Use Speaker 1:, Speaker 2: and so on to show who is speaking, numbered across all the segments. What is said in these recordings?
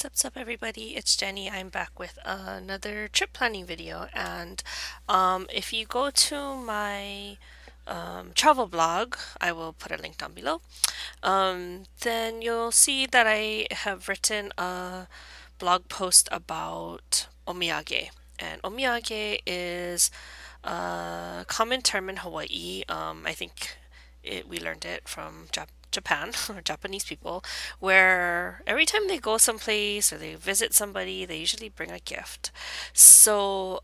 Speaker 1: What's up, everybody? It's Jenny. I'm back with another trip planning video. And if you go to my travel blog, I will put a link down below. Then you'll see that I have written a blog post about omiyage. And omiyage is a common term in Hawaii. I think we learned it from Japan or Japanese people, where every time they go someplace or they visit somebody, they usually bring a gift. So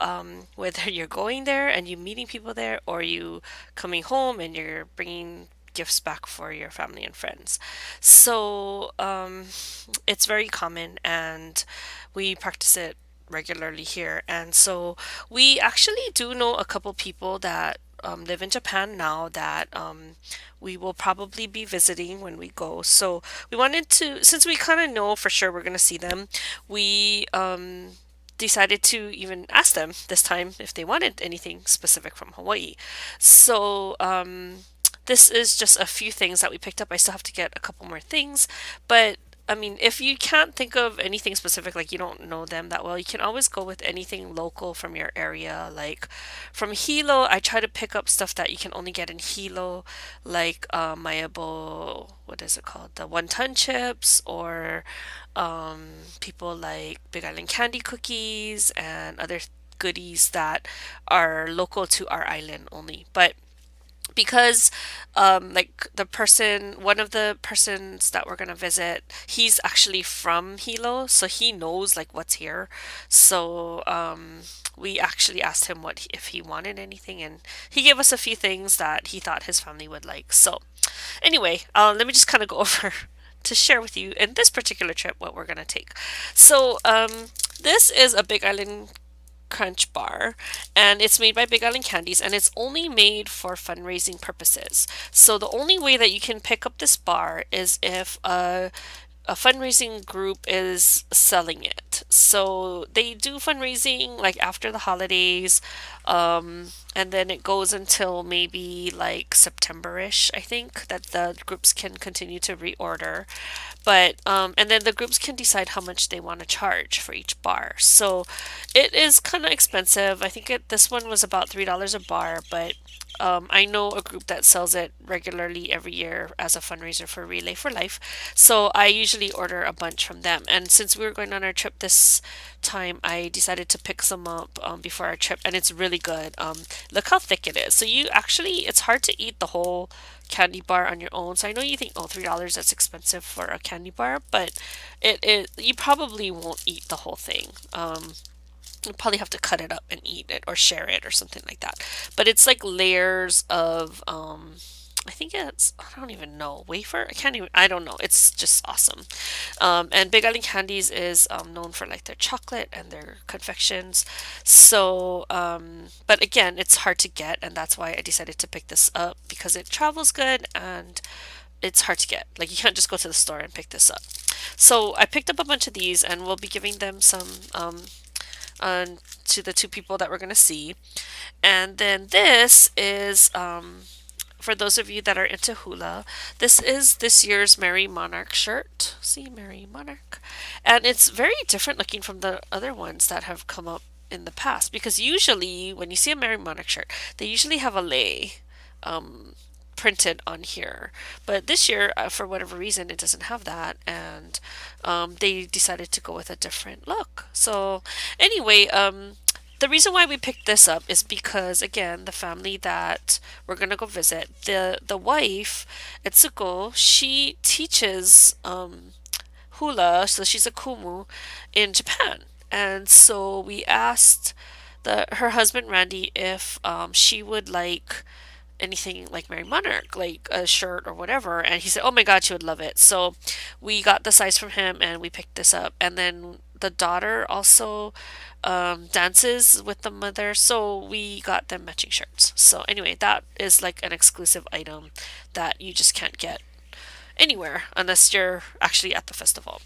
Speaker 1: whether you're going there and you meeting people there, or you coming home and you're bringing gifts back for your family and friends. So it's very common, and we practice it regularly here. And so we actually do know a couple people that live in Japan now that we will probably be visiting when we go. So we wanted to, since we kind of know for sure we're going to see them, we decided to even ask them this time if they wanted anything specific from Hawaii. So this is just a few things that we picked up. I still have to get a couple more things, but I mean, if you can't think of anything specific, like you don't know them that well, you can always go with anything local from your area. Like from Hilo, I try to pick up stuff that you can only get in Hilo, like Mayabo, what is it called? The wonton chips, or people like Big Island candy cookies and other goodies that are local to our island only. But because like one of the persons that we're gonna visit, he's actually from Hilo, so he knows like what's here. So we actually asked him what if he wanted anything, and he gave us a few things that he thought his family would like. So anyway, let me just kind of go over to share with you in this particular trip what we're gonna take. So this is a Big Island Crunch bar, and it's made by Big Island Candies, and it's only made for fundraising purposes. So the only way that you can pick up this bar is if a fundraising group is selling it. So they do fundraising like after the holidays, and then it goes until maybe like September-ish, I think, that the groups can continue to reorder. But and then the groups can decide how much they want to charge for each bar. So it is kind of expensive. I think this one was about $3 a bar, but I know a group that sells it regularly every year as a fundraiser for Relay for Life. So I usually order a bunch from them. And since we were going on our trip this time, I decided to pick some up before our trip, and it's really good. Look how thick it is. So it's hard to eat the whole candy bar on your own. So I know you think, oh, $3, that's expensive for a candy bar, but you probably won't eat the whole thing. You probably have to cut it up and eat it or share it or something like that. But it's like layers of I think I don't even know, wafer? I don't know. It's just awesome. And Big Island Candies is known for like their chocolate and their confections. So, but again, it's hard to get, and that's why I decided to pick this up because it travels good and it's hard to get. Like you can't just go to the store and pick this up. So I picked up a bunch of these, and we'll be giving them some uh, to the two people that we're going to see. And then this is, for those of you that are into hula, this is this year's Merrie Monarch shirt. See, Merrie Monarch. And it's very different looking from the other ones that have come up in the past, because usually when you see a Merrie Monarch shirt, they usually have a lei printed on here. But this year, for whatever reason, it doesn't have that, and they decided to go with a different look. So, anyway, the reason why we picked this up is because, again, the family that we're gonna go visit, the wife, Etsuko, she teaches hula, so she's a kumu in Japan. And so we asked her husband Randy if she would like anything like Mary Monarch, like a shirt or whatever. And he said, oh my God, she would love it. So we got the size from him and we picked this up. And then the daughter also dances with the mother. So we got them matching shirts. So anyway, that is like an exclusive item that you just can't get anywhere unless you're actually at the festival.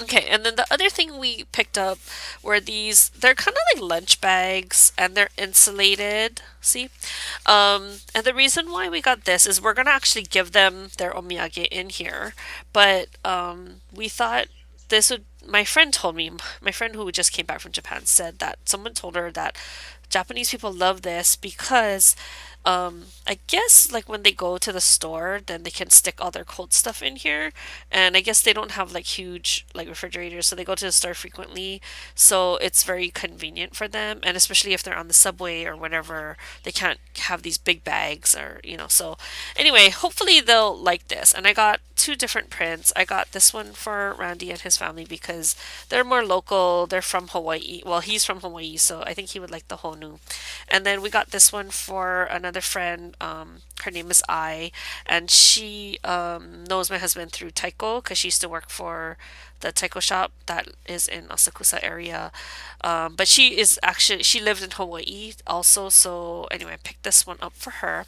Speaker 1: Okay, and then the other thing we picked up were these, they're kind of like lunch bags, and they're insulated, see? And the reason why we got this is we're gonna actually give them their omiyage in here, but we thought this would my friend told me, my friend who just came back from Japan said that someone told her that Japanese people love this because I guess like when they go to the store, then they can stick all their cold stuff in here. And I guess they don't have like huge like refrigerators, so they go to the store frequently. So it's very convenient for them. And especially if they're on the subway or whatever, they can't have these big bags or, So anyway, hopefully they'll like this. And I got two different prints. I got this one for Randy and his family because they're more local. They're from Hawaii. Well, he's from Hawaii, so I think he would like the Honu. And then we got this one for another friend. Her name is Ai, and she knows my husband through Taiko because she used to work for the taiko shop that is in Asakusa area. But she lived in Hawaii also. So anyway, I picked this one up for her.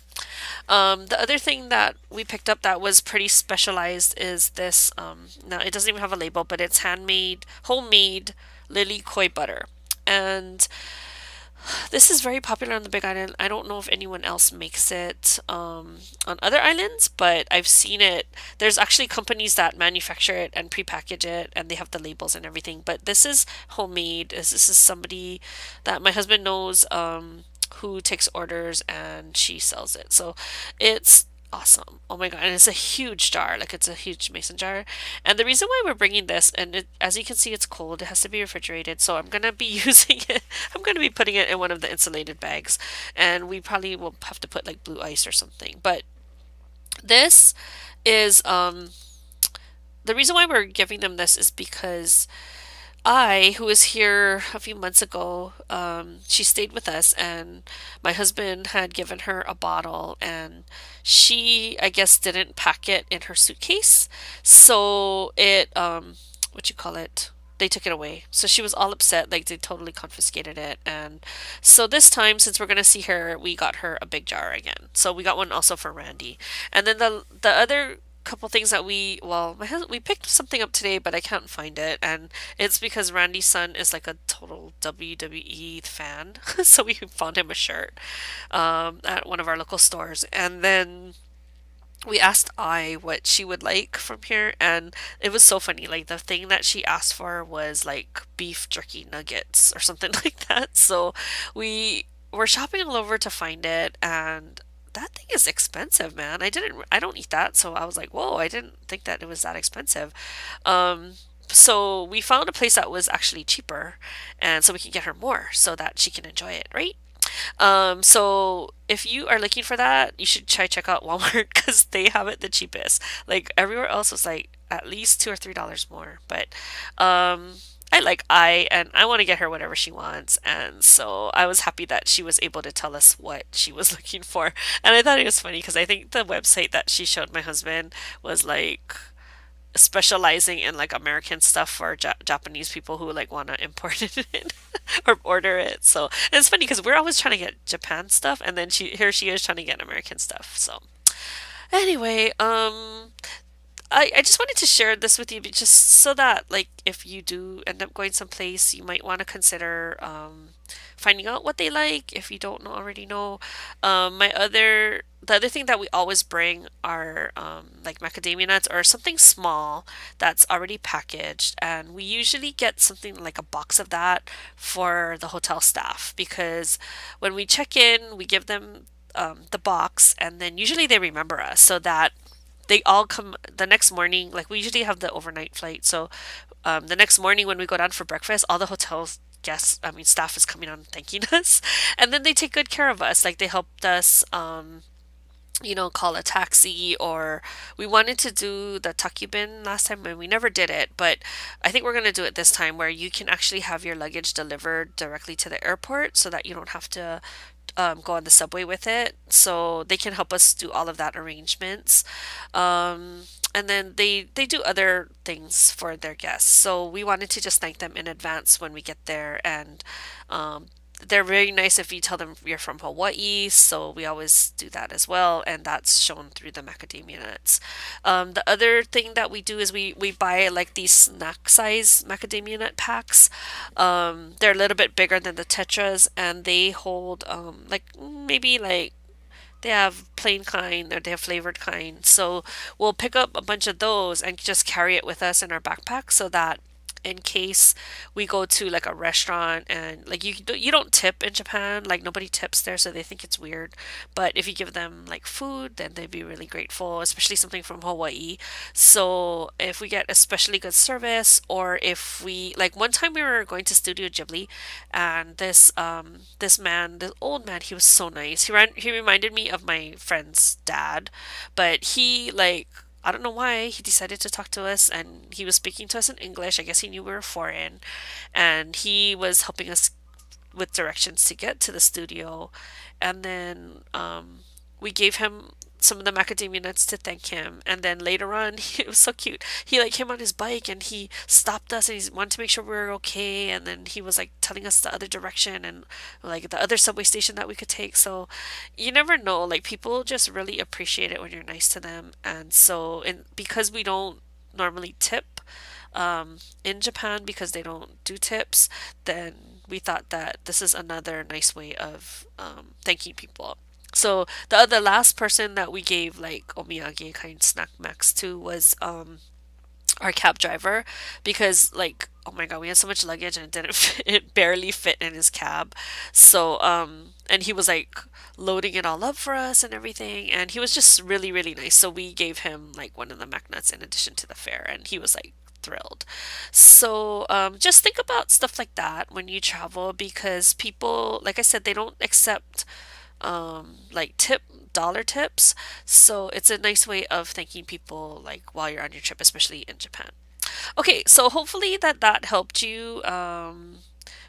Speaker 1: The other thing that we picked up that was pretty specialized is this. Now it doesn't even have a label, but it's handmade, homemade Lilikoi butter. And this is very popular on the Big Island. I don't know if anyone else makes it on other islands, but I've seen it. There's actually companies that manufacture it and prepackage it, and they have the labels and everything. But this is homemade. This is somebody that my husband knows who takes orders, and she sells it. So it's awesome. Oh my God. And it's a huge jar. Like it's a huge mason jar. And the reason why we're bringing this, as you can see, it's cold. It has to be refrigerated. So I'm going to be using it. I'm going to be putting it in one of the insulated bags. And we probably will have to put like blue ice or something. But this is, the reason why we're giving them this is because who was here a few months ago, she stayed with us, and my husband had given her a bottle, and she, I guess, didn't pack it in her suitcase. So what you call it? They took it away. So she was all upset, like they totally confiscated it. And so this time, since we're gonna see her, we got her a big jar again. So we got one also for Randy. And then the other couple things that we picked something up today, but I can't find it, and it's because Randy's son is like a total WWE fan, so we found him a shirt at one of our local stores, and then we asked what she would like from here, and it was so funny. Like the thing that she asked for was like beef jerky nuggets or something like that. So we were shopping all over to find it, and that thing is expensive, man. I don't eat that, so I was like, whoa, I didn't think that it was that expensive. Um, so we found a place that was actually cheaper, and so we can get her more so that she can enjoy it, right? So if you are looking for that, you should check out Walmart because they have it the cheapest. Like everywhere else was like at least $2 or $3 more. But um, and I want to get her whatever she wants, and so I was happy that she was able to tell us what she was looking for. And I thought it was funny because I think the website that she showed my husband was like specializing in like American stuff for Japanese people who like want to import it in or order it. So and it's funny because we're always trying to get Japan stuff, and then she is trying to get American stuff. So anyway, I just wanted to share this with you just so that like if you do end up going someplace, you might want to consider finding out what they like if you don't already know. The other thing that we always bring are like macadamia nuts or something small that's already packaged, and we usually get something like a box of that for the hotel staff because when we check in, we give them the box, and then usually they remember us so that they all come the next morning. Like we usually have the overnight flight, so the next morning when we go down for breakfast, all the hotels guests, I mean staff is coming on thanking us, and then they take good care of us. Like they helped us, call a taxi, or we wanted to do the takibin last time and we never did it, but I think we're going to do it this time where you can actually have your luggage delivered directly to the airport so that you don't have to go on the subway with it. So they can help us do all of that arrangements. And then they do other things for their guests. So we wanted to just thank them in advance when we get there. And they're very nice if you tell them you're from Hawaii. So we always do that as well. And that's shown through the macadamia nuts. The other thing that we do is we buy like these snack size macadamia nut packs. They're a little bit bigger than the tetras, and they hold like maybe like they have plain kind or they have flavored kind. So we'll pick up a bunch of those and just carry it with us in our backpack so that in case we go to like a restaurant and like you don't tip in Japan, like nobody tips there, so they think it's weird. But if you give them like food, then they'd be really grateful, especially something from Hawaii. So if we get especially good service, or if we like one time we were going to Studio Ghibli, and this old man, he was so nice. He reminded me of my friend's dad, but he like I don't know why he decided to talk to us, and he was speaking to us in English. I guess he knew we were foreign, and he was helping us with directions to get to the studio. And then we gave him some of the macadamia nuts to thank him. And then later on, it was so cute. He like came on his bike and he stopped us and he wanted to make sure we were okay. And then he was like telling us the other direction and like the other subway station that we could take. So you never know. Like people just really appreciate it when you're nice to them. And so, and because we don't normally tip in Japan because they don't do tips, then we thought that this is another nice way of thanking people. So the last person that we gave like omiyage kind snack max to was our cab driver, because like oh my god, we had so much luggage and it didn't fit, it barely fit in his cab. So and he was like loading it all up for us and everything, and he was just really really nice. So we gave him like one of the mac nuts in addition to the fare, and he was like thrilled. So just think about stuff like that when you travel, because people, like I said, they don't accept like dollar tips. So it's a nice way of thanking people like while you're on your trip, especially in Japan. Okay, so hopefully that helped you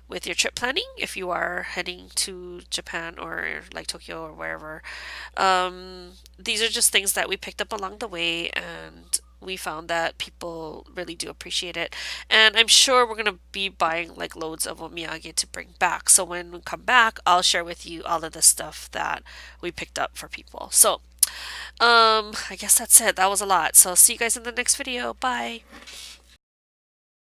Speaker 1: with your trip planning if you are heading to Japan or like Tokyo or wherever. These are just things that we picked up along the way, and we found that people really do appreciate it. And I'm sure we're going to be buying like loads of omiyage to bring back. So when we come back, I'll share with you all of the stuff that we picked up for people. So, I guess that's it. That was a lot. So see you guys in the next video. Bye.